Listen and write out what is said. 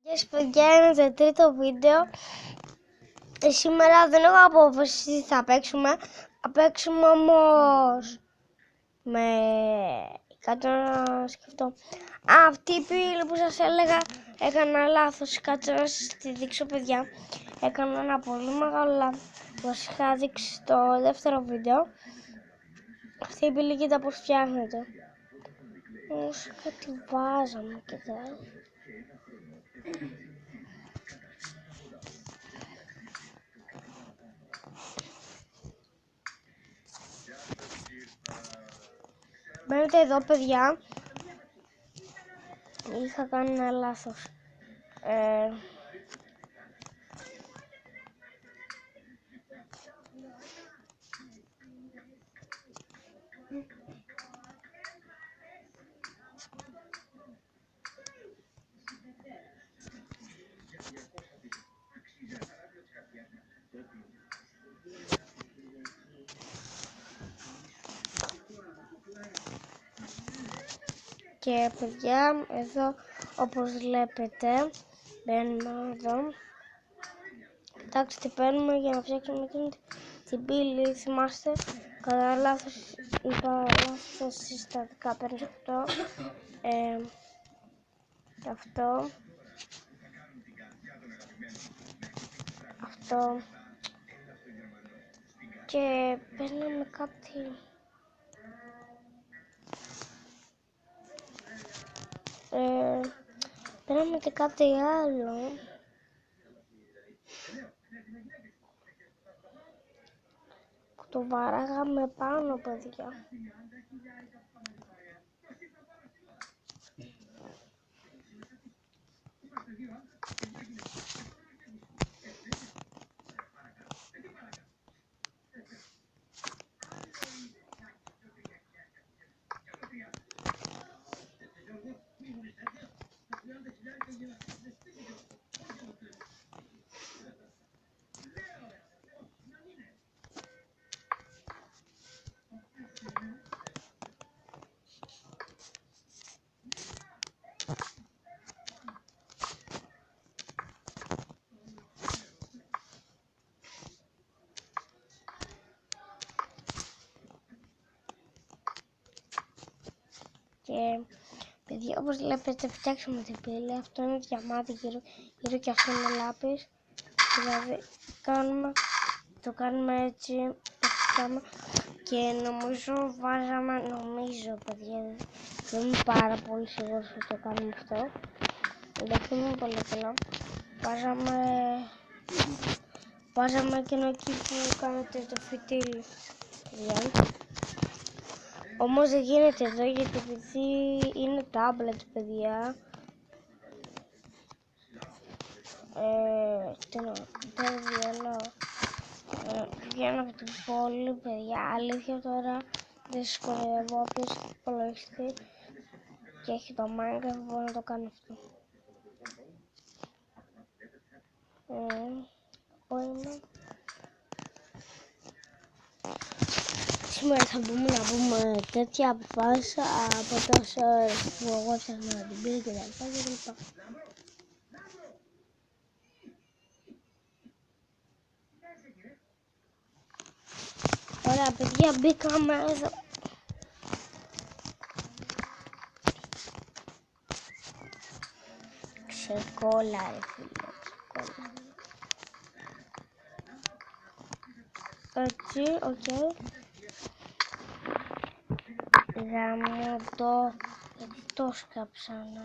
Γεια σας παιδιά, είναι το τρίτο βίντεο. Σήμερα δεν έχω απόφαση τι θα παίξουμε. Θα παίξουμε όμως με... Κάτω να σκεφτώ. Αυτή η πύλη που σας έλεγα έκανα λάθος. Κάτω να σας τη δείξω παιδιά. Έκανα ένα πολύ μεγάλο λάθος που σας είχα δείξει στο δεύτερο βίντεο. Αυτή η πύλη κοίτα πως φτιάχνεται. Όμως κάτι βάζαμε και τώρα. Μπαίνετε εδώ παιδιά, είχα κάνει ένα λάθος. Και παιδιά, εδώ όπως βλέπετε, μπαίνουμε εδώ. Κοιτάξτε τι παίρνουμε για να φτιάξουμε την πύλη. Θυμάστε, κατά λάθος είπα λάθος συστατικά. Παίρνεις αυτό, αυτό και παίρνουμε κάτι. Παίρνουμε και κάτι άλλο. Που το βαράγαμε πάνω παιδιά. Και παιδιά, όπως βλέπετε, φτιάξαμε την πύλη. Αυτό είναι διαμάτι γύρω και αυτό είναι λάπης. Δηλαδή το κάνουμε έτσι και νομίζω παιδιά, δεν είμαι πάρα πολύ σίγουρος ότι το κάνουμε αυτό. Δεν είμαι πολύ καλά. Βάζαμε και εκεί που κάνετε το φυτίλι. Όμως δεν γίνεται εδώ γιατί επειδή είναι τάμπλετ παιδιά. Βγαίνω από την πόλη παιδιά, αλήθεια τώρα δεν σχολιαβώ, όποιος έχει υπολογιστή και έχει το Minecraft μπορεί να το κάνει αυτό. Σήμερα θα μπούμε να πούμε τέτοια αποφάσεις από τόσο που εγώ έφτιαχνα την πύλη και τα λοιπά. Ωραία παιδιά, μπήκαμε εδώ. Ξεκόλα ρε φίλε, ξεκόλα. Έτσι, οκ. Γαμώ το, γιατί το σκάψανα.